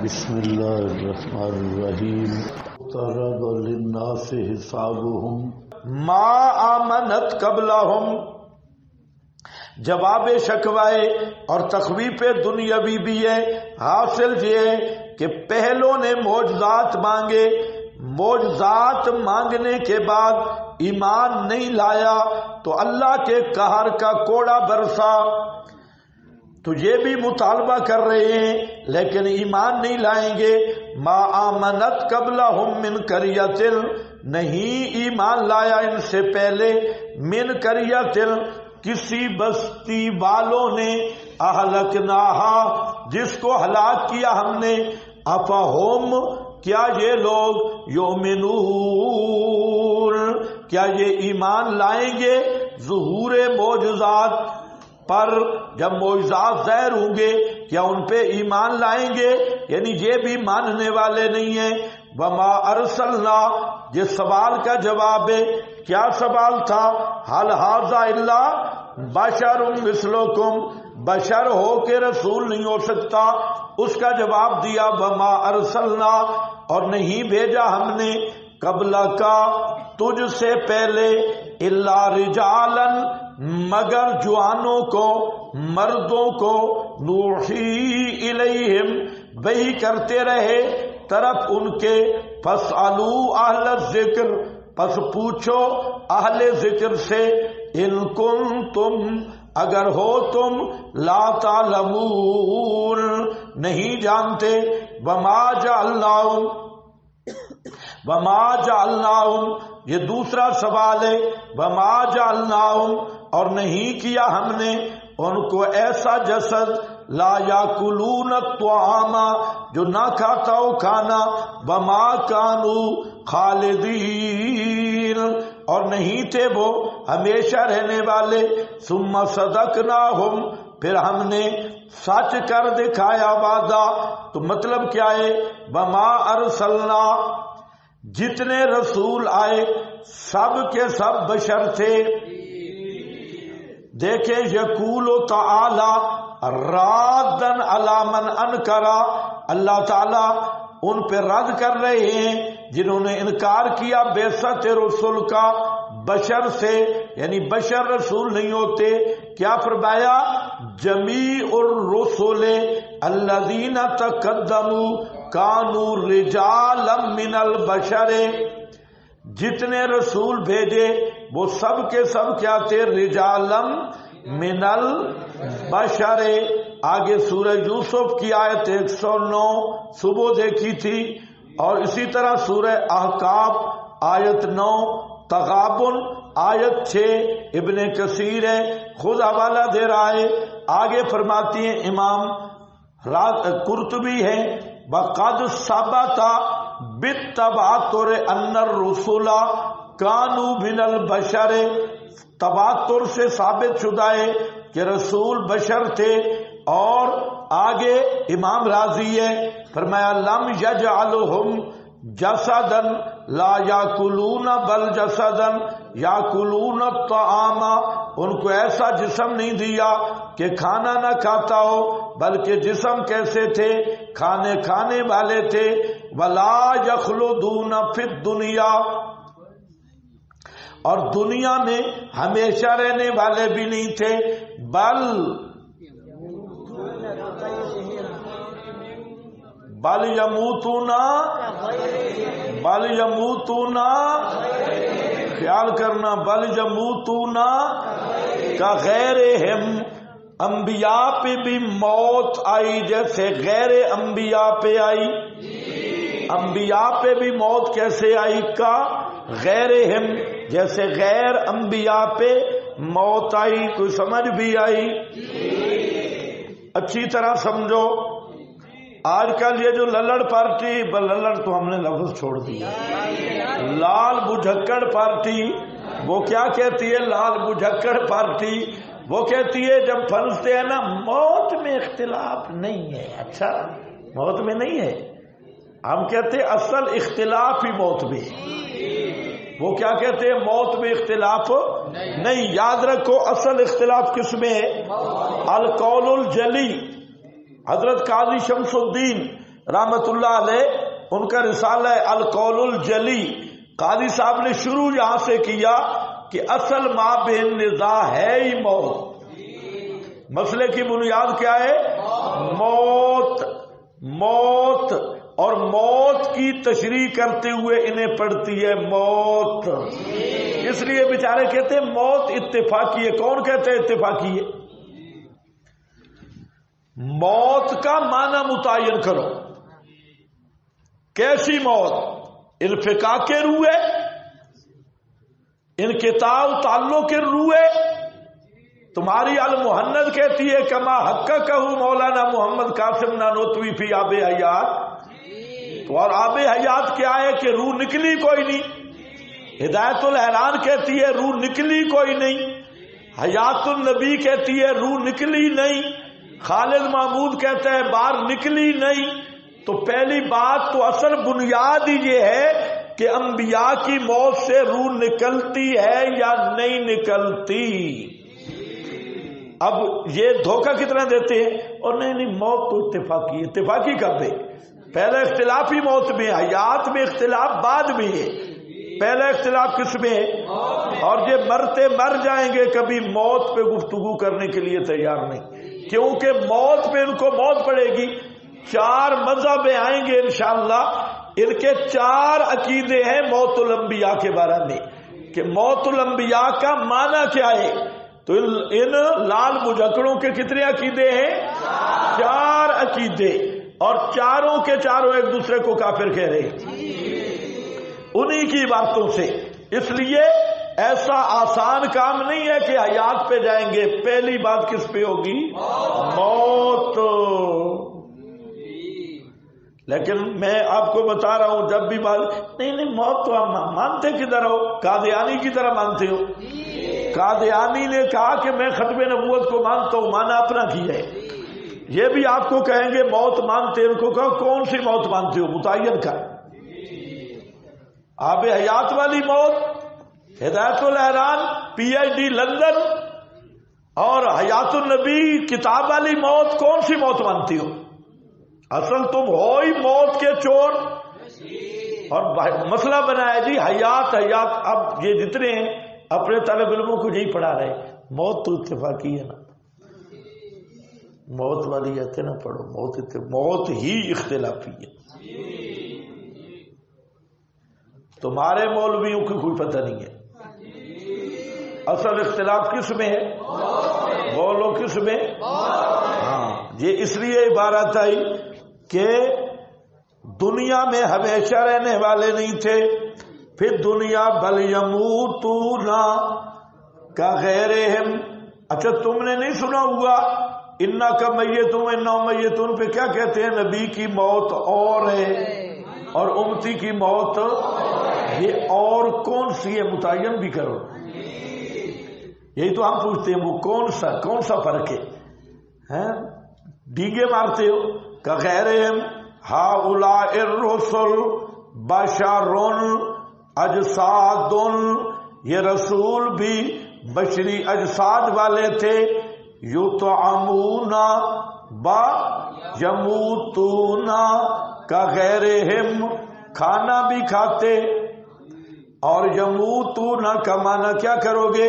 بسم اللہ الرحمن الرحیم اقترب للناس حسابهم ما آمنت قبلہم، جواب شکوائے اور تخویف دنیاوی بھی ہے، حاصل یہ کہ پہلوں نے معجزات مانگے، معجزات مانگنے کے بعد ایمان نہیں لایا تو اللہ کے قہر کا کوڑا برسا۔ تو یہ بھی مطالبہ کر رہے ہیں لیکن ایمان نہیں لائیں گے۔ ما آمنت قبلہم من قریۃ، نہیں ایمان لایا ان سے پہلے، من قریۃ کسی بستی والوں نے، اہلکناہا جس کو ہلاک کیا ہم نے، افہم کیا یہ لوگ، یؤمنون کیا یہ ایمان لائیں گے ظہور معجزات پر؟ جب معجزات ظاہر ہوں گے کیا ان پہ ایمان لائیں گے؟ یعنی یہ بھی ماننے والے نہیں ہیں۔ وما ارسلنا، جس سوال کا جواب ہے، کیا سوال تھا؟ حل ھذا الا بشر مثلکم، بشر ہو کے رسول نہیں ہو سکتا، اس کا جواب دیا وما ارسلنا، اور نہیں بھیجا ہم نے قبل کا تجھ سے پہلے، الا رجالا مگر جوانوں کو، مردوں کو، نوحی الیہم وحی کرتے رہے طرف ان کے، فاسألوا اہل الذکر، پس پوچھو اہل ذکر سے، ان کنتم اگر ہو تم، لا تعلمون نہیں جانتے، وما جعلناہم، وما جعلناہم یہ دوسرا سوال ہے، وما جعلناہم اور نہیں کیا ہم نے ان کو ایسا جسد، لا یاکلون الطعام جو نہ کھاتا ہو کھانا، وما کانوا خالدین اور نہیں تھے وہ ہمیشہ رہنے والے، ثم صدقناہم پھر ہم نے سچ کر دکھایا وعدہ۔ تو مطلب کیا ہے؟ وما ارسلنا، جتنے رسول آئے سب کے سب بشر تھے۔ دیکھیں یقول تعالی رادن علی من انکرا، اللہ تعالی ان پہ رد کر رہے ہیں جنہوں نے انکار کیا بعثت رسول کا، بشر سے، یعنی بشر رسول نہیں ہوتے۔ کیا فرمایا؟ جمیع الرسل الذین تقدموا کانوا رجالا من البشر، جتنے رسول بھیجے وہ سب کے سب کیا تھے؟ رجالا من البشر۔ آگے سورہ یوسف کی آیت 109 صبح دیکھی تھی، اور اسی طرح سورہ احقاف آیت 9، تغابن آیت 6، ابن کثیر ہے خود حوالہ دے رہا ہے۔ آگے فرماتی ہیں امام قرطبی ہے، وقد ثبت بالتواتر ان الرسل کانوا من البشر، تواتر سے ثابت شدہ ہے کہ رسول بشر تھے۔ اور آگے امام راضی ہے فرمایا لم یجعلہم جسدا لا یاکلون بل جسدا یاکلون الطعام، ان کو ایسا جسم نہیں دیا کہ کھانا نہ کھاتا ہو، بلکہ جسم کیسے تھے؟ کھانے والے تھے۔ ولا یخلدون فی الدنیا، اور دنیا میں ہمیشہ رہنے والے بھی نہیں تھے، بل یموتون، خیال کرنا، بل یموتون کا غیرہم، انبیاء پہ بھی موت آئی جیسے غیر انبیاء پہ آئی۔ انبیاء پہ بھی موت کیسے آئی؟ کا غیرہم، جیسے غیر انبیاء پہ موت آئی۔ کوئی سمجھ بھی آئی؟ اچھی طرح سمجھو۔ آج کل یہ جو للڑ پارٹی، للڑ تو ہم نے لفظ چھوڑ دیا، لال بجھکڑ پارٹی، وہ کیا کہتی ہے؟ لال بجھکڑ پارٹی وہ کہتی ہے جب پھنستے ہیں نا، موت میں اختلاف نہیں ہے۔ اچھا موت میں نہیں ہے، ہم کہتے ہیں اصل اختلاف ہی موت میں۔ وہ کیا کہتے ہیں؟ موت میں اختلاف نہیں۔ یاد رکھو اصل اختلاف کس میں ہے؟ القول الجلی۔ حضرت قاضی شمس الدین رحمت اللہ علیہ، ان کا رسالہ القول الجلی، قاضی صاحب نے شروع یہاں سے کیا کہ اصل ما بین نزاع ہے ہی موت۔ مسئلے کی بنیاد کیا ہے؟ موت۔ موت اور موت کی تشریح کرتے ہوئے انہیں پڑتی ہے موت۔ اس لیے بیچارے کہتے ہیں موت اتفاقی ہے۔ کون کہتے ہیں اتفاقی ہے؟ موت کا معنی متعین کرو، کیسی موت؟ انفقاق کے روئے، انقطاع تعلق کے روئے۔ تمہاری المحند کہتی ہے کما حق کہو مولانا محمد قاسم نانوتوی فی آب حیات، تو اور آب حیات کیا ہے کہ روح نکلی کوئی نہیں۔ ہدایت الحیران کہتی ہے روح نکلی کوئی نہیں۔ حیات النبی کہتی ہے روح نکلی نہیں۔ خالد محمود کہتا ہے باہر نکلی نہیں۔ تو پہلی بات تو اصل بنیاد ہی یہ ہے کہ انبیاء کی موت سے روح نکلتی ہے یا نہیں نکلتی۔ اب یہ دھوکہ کتنا دیتے ہیں، اور نہیں موت تو اتفاقی، اتفاقی کر دے۔ پہلے اختلافی موت میں، حیات میں اختلاف بعد میں ہے، پہلا اختلاف کس میں ہے؟ اور یہ مرتے مر جائیں گے، کبھی موت پہ گفتگو کرنے کے لیے تیار نہیں، کیونکہ موت پہ ان کو موت پڑے گی۔ 4 مذہب آئیں گے انشاءاللہ، ان کے 4 عقیدے ہیں موت الانبیاء کے بارے میں، کہ موت الانبیاء کا معنی کیا ہے۔ تو ان لال مجھکڑوں کے کتنے عقیدے ہیں؟ 4 عقیدے، اور چاروں کے چاروں ایک دوسرے کو کافر کہہ رہے انہی کی باتوں سے۔ اس لیے ایسا آسان کام نہیں ہے کہ حیات پہ جائیں گے۔ پہلی بات کس پہ ہوگی؟ موت۔ لیکن میں آپ کو بتا رہا ہوں، جب بھی بات نہیں موت تو آپ مانتے کدھر ہو؟ قادیانی کی طرح مانتے ہو؟ قادیانی نے کہا کہ میں ختم نبوت کو مانتا ہوں، مانا اپنا کیا ہے۔ یہ بھی آپ کو کہیں گے موت مانتے، ان کو کہو کون سی موت مانتے ہو، متعین کر۔ آب حیات والی موت، ہدایت الحیران PhD لندن، اور حیات النبی کتاب والی موت، کون سی موت مانتی ہو؟ اصل تم ہو ہی موت کے چور۔ اور مسئلہ بنایا جی حیات حیات۔ اب یہ جتنے ہیں اپنے طالب علموں کو یہی پڑھا رہے، موت تو اتفاقی ہے نا، موت والی آتے نہ پڑھو، موت ہی اختلافی ہے۔ تمہارے مولویوں کو کوئی پتہ نہیں ہے اصل اختلاف کس میں ہے، بولو کس میں؟ ہاں، یہ اس لیے عبارت آئی کہ دنیا میں ہمیشہ رہنے والے نہیں تھے، پھر دنیا بل یموتون کغیرہم۔ اچھا تم نے نہیں سنا ہوا انک میتون انہم میتون پہ کیا کہتے ہیں؟ نبی کی موت اور ہے اور امتی کی موت۔ یہ اور کون سی ہے متعین بھی کرو، یہی تو ہم پوچھتے ہیں، وہ کون سا فرق ہے؟ ڈینگے مارتے ہو کغیرہم ہؤلاء الرسل بشر اجساد، یہ رسول بھی بشری اجساد والے تھے، یطعمون یموتون کغیرہم، کھانا بھی کھاتے، اور یموتون کا معنی کیا کرو گے؟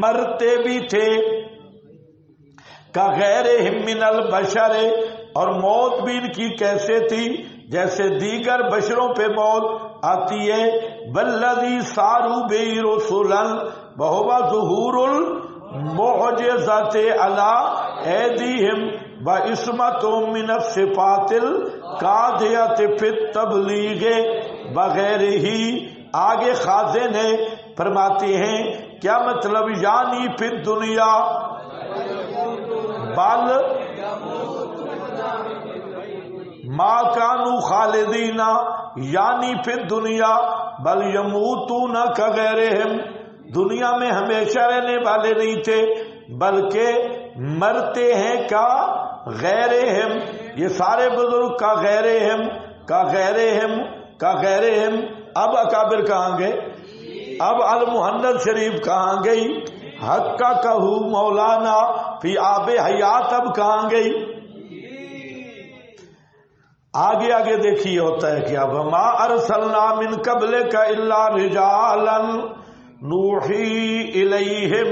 مرتے بھی تھے، کغیرہم من البشر، اور موت بھی ان کی کیسے تھی؟ جیسے دیگر بشروں پہ موت آتی ہے۔ والذی ساروا بہ رسلا وہو ظہور المعجزات علی ایدیہم وعصمت من الصفات القادحۃ فی التبلیغ وغیرہ ہی۔ آگے خازن ہے فرماتے ہیں کیا مطلب؟ یعنی فی الدنیا بل ما کانوا خالدین، یعنی فی الدنیا بل یموتون کغیرہم، دنیا میں ہمیشہ رہنے والے نہیں تھے بلکہ مرتے ہیں کا غیرہم۔ یہ سارے بزرگ کا غیرہم کا غیرہم کا غیرہم۔ اب اکابر کہاں گئے؟ اب المحند شریف کہاں گئی؟ حق کا کہو مولانا فی آب حیات اب کہاں گئی؟ آگے آگے دیکھیے ہوتا ہے کیا، وما ارسلنا من قبلک الا رجالا نوحی الیہم،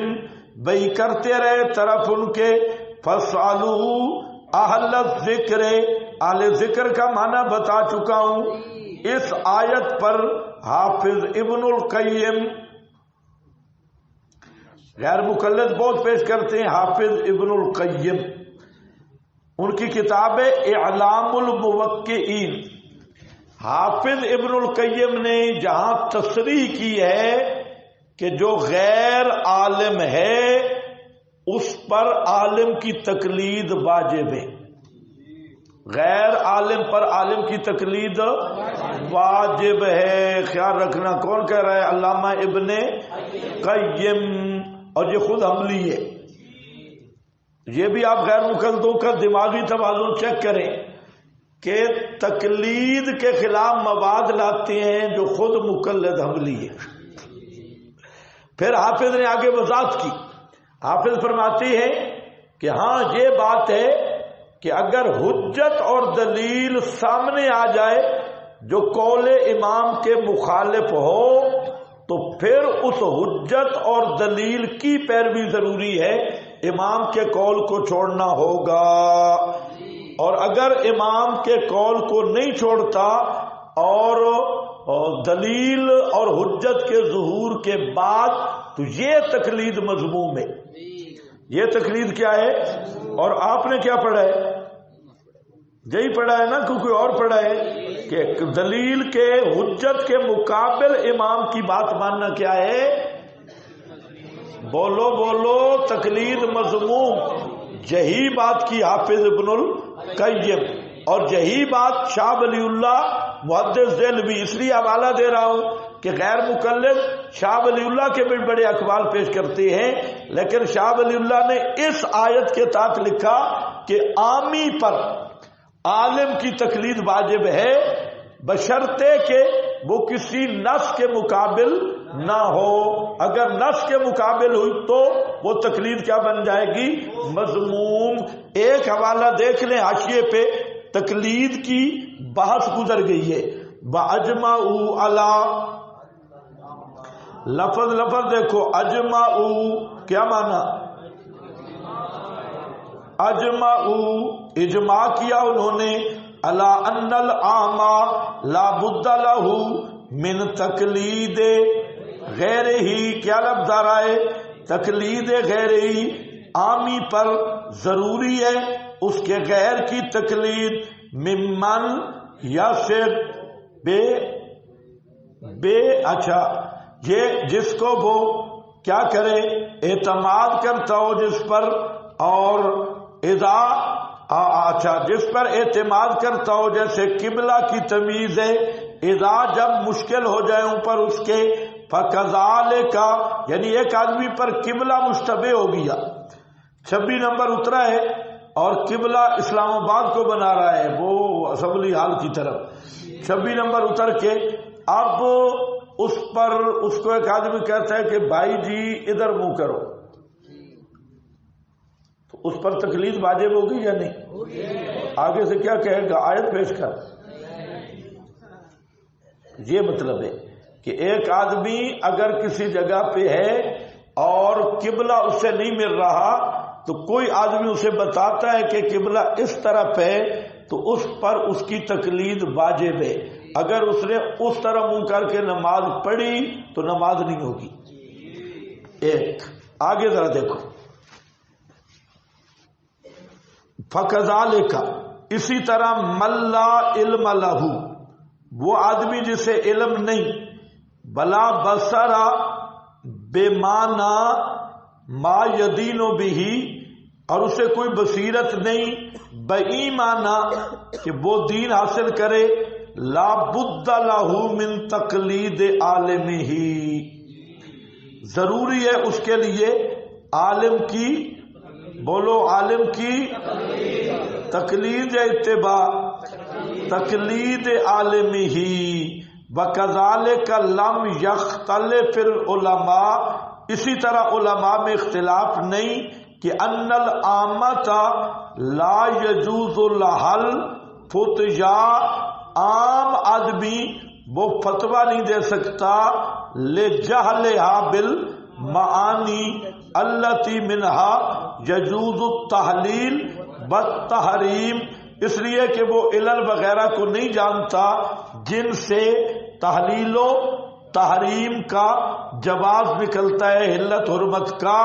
بھئی کرتے رہے طرف ان کے، فاسألوا اہل الذکر، اہل ذکر کا معنی بتا چکا ہوں۔ اس آیت پر حافظ ابن القیم، غیر مقلد بہت پیش کرتے ہیں، حافظ ابن القیم، ان کی کتاب اعلام الموقعین، حافظ ابن القیم نے جہاں تصریح کی ہے کہ جو غیر عالم ہے اس پر عالم کی تقلید واجب ہے، غیر عالم پر عالم کی تقلید واجب ہے۔ خیال رکھنا کون کہہ رہا ہے؟ علامہ ابن قیم، اور یہ خود حملی ہے۔ یہ بھی آپ غیر مقلدوں کا دماغی توازن چیک کریں کہ تقلید کے خلاف مواد لاتے ہیں جو خود مقلد حملی ہے۔ پھر حافظ نے آگے وضاحت کی، حافظ فرماتی ہے کہ ہاں یہ بات ہے کہ اگر حجت اور دلیل سامنے آ جائے جو قول امام کے مخالف ہو تو پھر اس حجت اور دلیل کی پیروی ضروری ہے، امام کے قول کو چھوڑنا ہوگا۔ اور اگر امام کے قول کو نہیں چھوڑتا اور دلیل اور حجت کے ظہور کے بعد تو یہ تقلید مذموم ہے، یہ تقلید کیا ہے؟ اور آپ نے کیا پڑھا ہے؟ یہی پڑھا ہے نا، کوئی اور پڑھا ہے کہ دلیل کے حجت کے مقابل امام کی بات ماننا کیا ہے؟ بولو بولو، تقلید مذموم۔ یہی بات کی حافظ ابن القیم، اور یہی بات شاہ ولی اللہ محدث دہلوی، اس لیے حوالہ دے رہا ہوں کہ غیر مقلد شاہ ولی اللہ کے بھی بڑے اقوال پیش کرتے ہیں، لیکن شاہ ولی اللہ نے اس آیت کے تحت لکھا کہ عامی پر عالم کی تقلید واجب ہے بشرطے کہ وہ کسی نص کے مقابل نہ ہو۔ اگر نص کے مقابل ہوئی تو وہ تقلید کیا بن جائے گی؟ مذموم۔ ایک حوالہ دیکھ لیں حاشیے پہ، تقلید کی بحث گزر گئی ہے۔ وَأَجْمَعُوا عَلَىٰ، لفظ دیکھو، اجمعوا کیا معنی؟ اجمعوا، اجماع کیا انہوں نے، علی ان العام لا بد لہ من تقلید غیر ہی، کیا لفظ آ رہا ہے؟ تقلید غیر ہی، عامی پر ضروری ہے اس کے غیر کی تقلید، ممن یا صرف بے اچھا، یہ جس کو وہ کیا کرے؟ اعتماد کرتا ہو جس پر، اور اذا اچھا جس پر اعتماد کرتا ہو، جیسے قبلہ کی تمیز ہے، اذا جب مشکل ہو جائے اوپر اس کے، فَكَذَلِكَ، یعنی ایک آدمی پر قبلہ مشتبہ ہو گیا، 26 نمبر اترا ہے اور قبلہ اسلام آباد کو بنا رہا ہے، وہ اسمبلی ہال کی طرف، 26 نمبر اتر کے اب اس پر اس کو ایک آدمی کہتا ہے کہ بھائی جی ادھر منہ کرو، تو اس پر تقلید واجب ہوگی یا نہیں؟ آگے سے کیا کہے گا؟ آیت پیش کر۔ یہ مطلب ہے کہ ایک آدمی اگر کسی جگہ پہ ہے اور قبلہ اس سے نہیں مل رہا تو کوئی آدمی اسے بتاتا ہے کہ قبلہ اس طرف ہے تو اس پر اس کی تقلید واجب ہے۔ اگر اس نے اس طرح منہ کر کے نماز پڑھی تو نماز نہیں ہوگی۔ ایک آگے ذرا دیکھو، فَكَذَلِكَ، اسی طرح مَن لَا عِلْمَ لَهُ، وہ آدمی جسے علم نہیں، بلا بصرا بے مانا ما یدین بہ، اور اسے کوئی بصیرت نہیں بایمانا کہ وہ دین حاصل کرے، لا بد لہ من تقلید عالمہ، ضروری ہے اس کے لیے عالم کی، بولو عالم کی تقلید اتباع، تقلید عالمہ۔ وَكَذَلِكَ لَمْ يَخْتَلِفِ الْعُلَمَاء، اسی طرح علماء میں اختلاف نہیں کہ ان العامۃ لا يجوز لها فتیا عام آدمی وہ فتویٰ نہیں دے سکتا لجہلها بالمعانی التی منہا یجوز التحلیل والتحریم، اس لیے کہ وہ علل وغیرہ کو نہیں جانتا جن سے تحلیل و تحریم کا جواز نکلتا ہے، حلت حرمت کا۔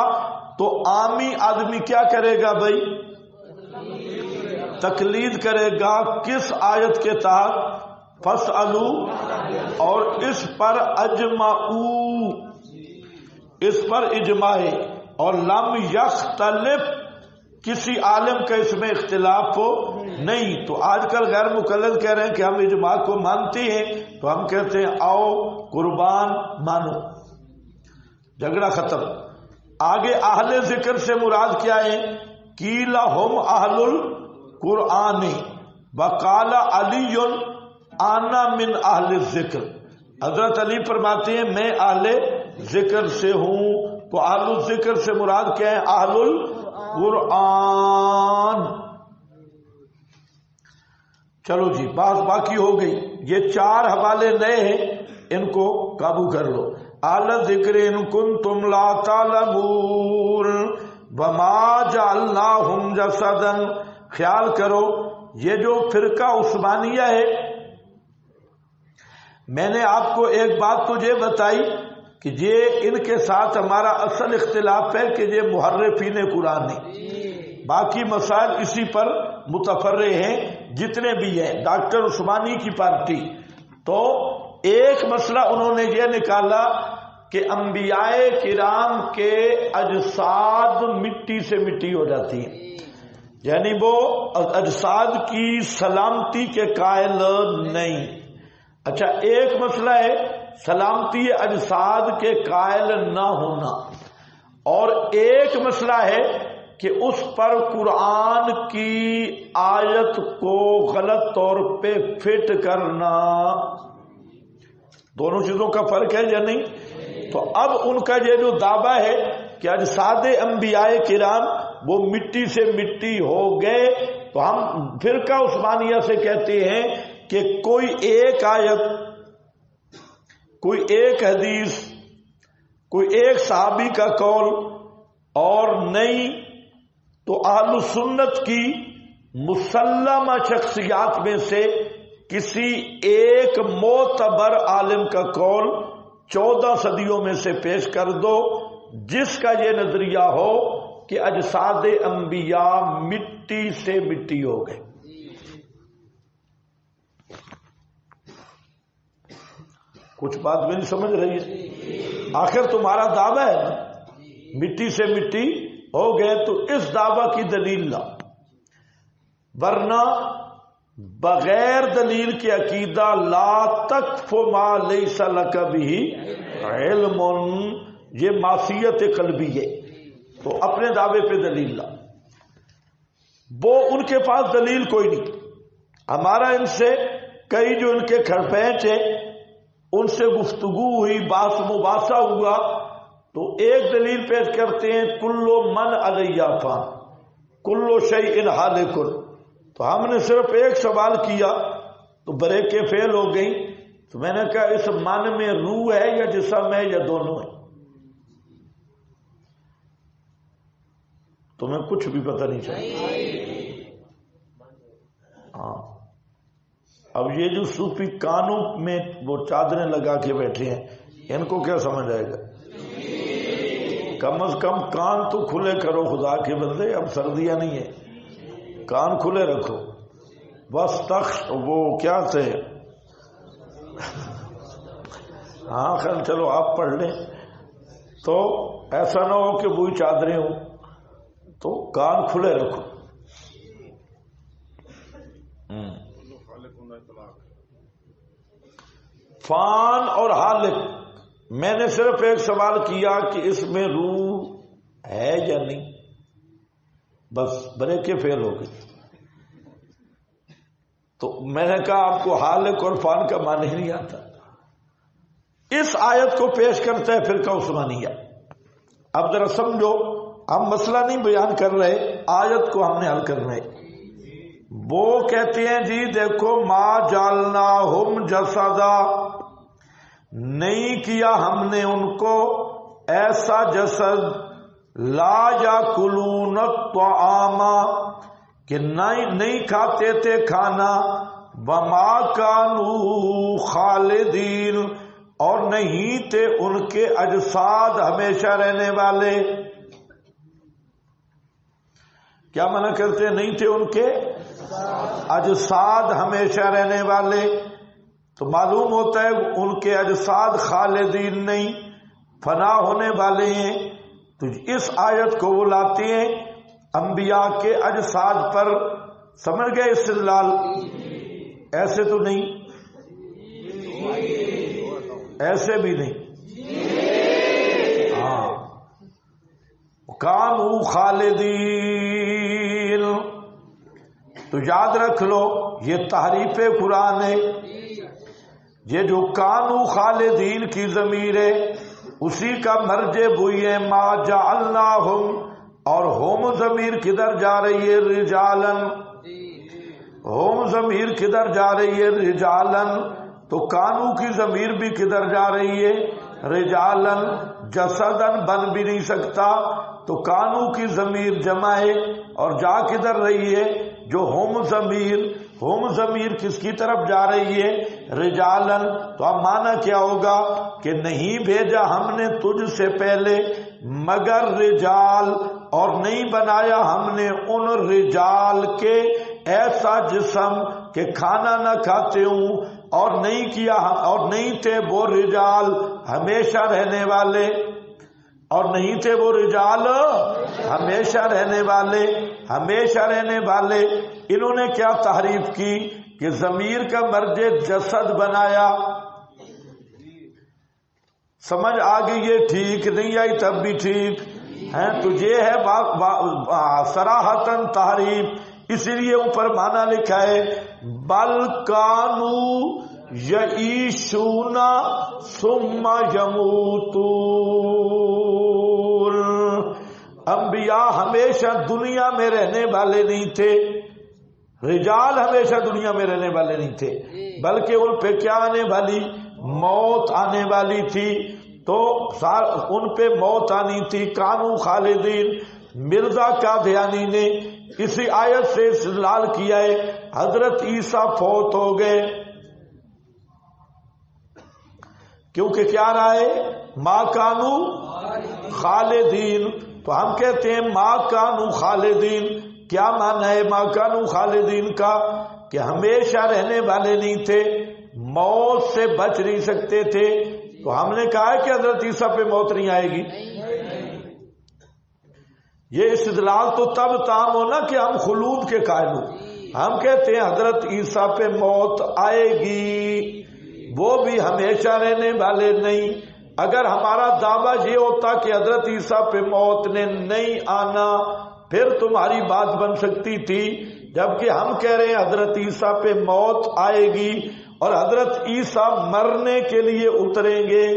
تو عامی آدمی کیا کرے گا بھائی؟ تقلید کرے گا کس آیت کے تحت؟ فَاسْأَلُوا، اور اس پر اجمعوا، اس پر اجماع ہے، اور لم یختلف، کسی عالم کا اس میں اختلاف ہو نہیں۔ تو آج کل غیر مقلد کہہ رہے ہیں کہ ہم اجماع کو مانتے ہیں، تو ہم کہتے ہیں آؤ قربان مانو، جھگڑا ختم۔ آگے اہل ذکر سے مراد کیا ہے؟ قیل ہم اہل القرآن وقال علی انا من اہل الذکر، حضرت علی فرماتے ہیں میں اہل ذکر سے ہوں۔ تو اہل الذکر سے مراد کیا ہے؟ اہل القرآن۔ چلو جی بات باقی ہو گئی، یہ 4 حوالے نئے ہیں، ان کو قابو کر لو۔ اہل ذکر ان کنتم لا تعلمون وما جعلناہم جسدا، خیال کرو یہ جو فرقہ عثمانیہ ہے، میں نے آپ کو ایک بات تو یہ بتائی کہ یہ ان کے ساتھ ہمارا اصل اختلاف ہے کہ یہ محرفین قرآن ہیں، باقی مسائل اسی پر متفرع ہیں جتنے بھی ہیں، ڈاکٹر عثمانی کی پارٹی۔ تو ایک مسئلہ انہوں نے یہ نکالا کہ انبیاء کرام کے اجساد مٹی سے مٹی ہو جاتی ہیں، یعنی وہ اجساد کی سلامتی کے قائل نہیں۔ اچھا، ایک مسئلہ ہے سلامتی اجساد کے قائل نہ ہونا، اور ایک مسئلہ ہے کہ اس پر قرآن کی آیت کو غلط طور پہ فٹ کرنا۔ دونوں چیزوں کا فرق ہے یا نہیں؟ تو اب ان کا یہ جو دعویٰ ہے کہ اجساد انبیاء کرام وہ مٹی سے مٹی ہو گئے، تو ہم فرقہ عثمانیہ سے کہتے ہیں کہ کوئی ایک آیت، کوئی ایک حدیث، کوئی ایک صحابی کا قول اور نہیں، تو اہل سنت کی مسلمہ شخصیات میں سے کسی ایک معتبر عالم کا قول 14 صدیوں میں سے پیش کر دو جس کا یہ نظریہ ہو کہ اجساد انبیاء مٹی سے مٹی ہو گئے۔ کچھ بات بھی نہیں سمجھ رہی ہے؟ آخر تمہارا دعویٰ ہے نا مٹی سے مٹی ہو گئے، تو اس دعویٰ کی دلیل لا، ورنہ بغیر دلیل کے عقیدہ لا تقف ما لیس لک بہ علم، یہ معصیت قلبی ہے۔ تو اپنے دعوے پہ دلیل لا۔ وہ ان کے پاس دلیل کوئی نہیں، ہمارا ان سے کئی جو ان کے کھڑپینچ ہیں ان سے گفتگو ہوئی، بحث مباحثہ ہوا، تو ایک دلیل پیش کرتے ہیں کلو من علیہ فان کلو شیء ہالک۔ تو ہم نے صرف ایک سوال کیا تو بریکیں فیل ہو گئی، تو میں نے کہا اس من میں روح ہے یا جسم ہے یا دونوں ہے؟ تمہیں کچھ بھی پتہ نہیں چلتا۔ ہاں، اب یہ جو صوفی کانوں میں وہ چادریں لگا کے بیٹھے ہیں، ان کو کیا سمجھ آئے گا؟ کم از کم کان تو کھلے کرو خدا کے بندے، اب سردیاں نہیں ہیں، کان کھلے رکھو بس۔ تخت وہ کیا تھے، ہاں خیر چلو آپ پڑھ لیں، تو ایسا نہ ہو کہ وہی چادریں ہوں، تو کان کھلے رکھو۔ فان اور حالق، میں نے صرف ایک سوال کیا کہ اس میں روح ہے یا نہیں، بس بریکیں فیل ہو گئی۔ تو میں نے کہا آپ کو حالق اور فان کا معنی ہی نہیں آتا۔ اس آیت کو پیش کرتا ہے فرقہ عثمانیہ۔ اب ذرا سمجھو، ہم مسئلہ نہیں بیان کر رہے، آیت کو ہم نے حل کر رہے۔ وہ کہتے ہیں جی دیکھو ما جعلناہم جسدا، نہیں کیا ہم نے ان کو ایسا جسد، لا یاکلون الطعام کہ نہیں کھاتے تھے کھانا، وما کانوا خالدین اور نہیں تھے ان کے اجساد ہمیشہ رہنے والے۔ کیا منع کرتے ہیں؟ نہیں تھے ان کے اجساد ہمیشہ رہنے والے، تو معلوم ہوتا ہے ان کے اجساد خالدین نہیں، فنا ہونے والے ہیں۔ تو اس آیت کو وہ لاتے ہیں انبیاء کے اجساد پر، سمجھ گئے استدلال؟ ایسے تو نہیں، ایسے بھی نہیں، ہاں کانوا خالدین۔ تو یاد رکھ لو یہ تحریف قرآن ہے، یہ جو کانوا خالدین کی ضمیر ہے اسی کا مرجع وہی ہے ما جعلناہم، اور ہوم ضمیر کدھر جا رہی ہے؟ رجالن، ہوم ضمیر کدھر جا رہی ہے؟ رجالن، تو کانو کی ضمیر بھی کدھر جا رہی ہے؟ رجالن، جسدن بن بھی نہیں سکتا، تو کانو کی ضمیر جمع ہے اور جا کدھر رہی ہے؟ جو ہوم ضمیر کس کی طرف جا رہی ہے؟ رجالن۔ تو اب معنی کیا ہوگا کہ نہیں بھیجا ہم نے تجھ سے پہلے مگر رجال، اور نہیں بنایا ہم نے ان رجال کے ایسا جسم کہ کھانا نہ کھاتے ہوں، اور نہیں کیا اور نہیں تھے وہ رجال ہمیشہ رہنے والے، اور نہیں تھے وہ رجال ہمیشہ رہنے والے، ہمیشہ رہنے والے۔ انہوں نے کیا تحریف کی کہ ضمیر کا مرجع جسد بنایا۔ سمجھ آ گئی؟ یہ ٹھیک نہیں آئی تب بھی ٹھیک ہے، تو یہ ہے صراحتاً تحریف، اسی لیے اوپر معنی لکھا ہے بل کانوا یعیشون ثم یموتون۔ انبیاء ہمیشہ دنیا میں رہنے والے نہیں تھے، رجال ہمیشہ دنیا میں رہنے والے نہیں تھے، بلکہ ان پہ کیا آنے والی؟ موت آنے والی تھی، تو ان پہ موت آنی تھی۔ کانوا خالدین۔ مرزا قادیانی نے اسی آیت سے استدلال کیا ہے، حضرت عیسیٰ فوت ہو گئے کیونکہ کیا رہا ہے؟ ما کانوا خالدین۔ تو ہم کہتے ہیں ما کانوا خالدین، کیا معنی ہے ما کانوا خالدین کا؟ کہ ہمیشہ رہنے والے نہیں تھے، موت سے بچ نہیں سکتے تھے۔ تو ہم نے کہا ہے کہ حضرت عیسیٰ پہ موت نہیں آئے گی۔ یہ استدلال تو تب تام ہونا کہ ہم خلود کے قائل ہوں۔ ہم کہتے ہیں حضرت عیسیٰ پہ موت آئے گی، وہ بھی ہمیشہ رہنے والے نہیں۔ اگر ہمارا دعویٰ یہ ہوتا کہ حضرت عیسیٰ پہ موت نے نہیں آنا، پھر تمہاری بات بن سکتی تھی، جبکہ ہم کہہ رہے ہیں حضرت عیسیٰ پہ موت آئے گی اور حضرت عیسیٰ مرنے کے لیے اتریں گے،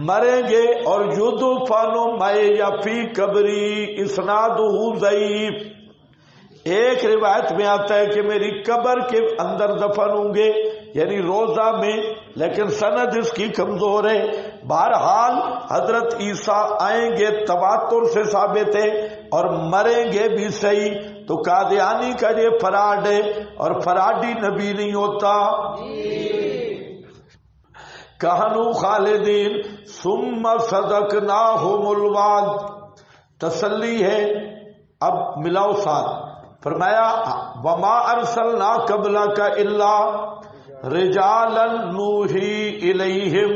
مریں گے، اور یدفن معی فی قبری اسنادہ ضعیف۔ ایک روایت میں آتا ہے کہ میری قبر کے اندر دفن ہوں گے، یعنی روزہ میں، لیکن سند اس کی کمزور ہے۔ بہرحال حضرت عیسیٰ آئیں گے، تواتر سے ثابت ہے، اور مریں گے بھی صحیح۔ تو قادیانی کا یہ فراڈ ہے، اور فراڈی نبی نہیں ہوتا۔ کانوا خالدین ثم صدقناہم الوعد، تسلی ہے۔ اب ملاؤ ساتھ، فرمایا وما ارسلنا قبلک الا رجالا نوحی الیہم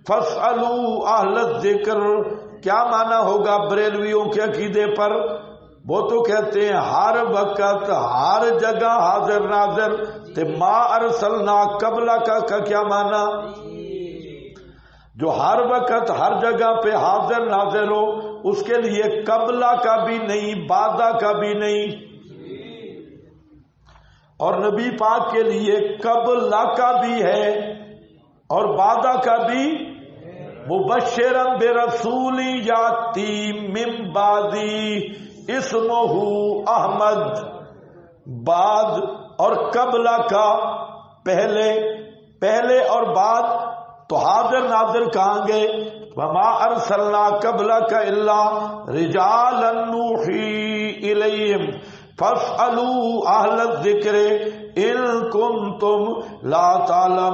فاسألوا اہل الذکر۔ کیا معنی ہوگا بریلویوں کے عقیدے پر؟ وہ تو کہتے ہیں ہر وقت ہر جگہ حاضر ناظر، تے ما ارسلنا قبلک کا کیا معنی؟ جو ہر وقت ہر جگہ پہ حاضر ناظر ہو، اس کے لیے قبلہ کا بھی نہیں، بعدہ کا بھی نہیں، اور نبی پاک کے لیے قبلہ کا بھی ہے اور بعدہ کا بھی۔ مبشرا برسول یاتی من بعدی اسمہ احمد۔ بعد اور قبلہ کا پہلے اور بعد تو حاضر ناظر کہیں گے وما ارسلنا قبلک الا رجالا نوحی الیہم فاسألوا اہل الذکر ان کنتم لا تعلمون.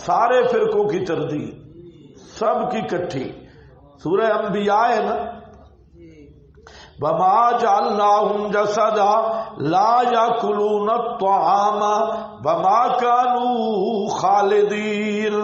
سارے فرقوں کی تردید سب کی کٹھی سورہ انبیاء ہے نا. وما جعلناہم جسدا لا یاکلون الطعام وما كانوا خالدین.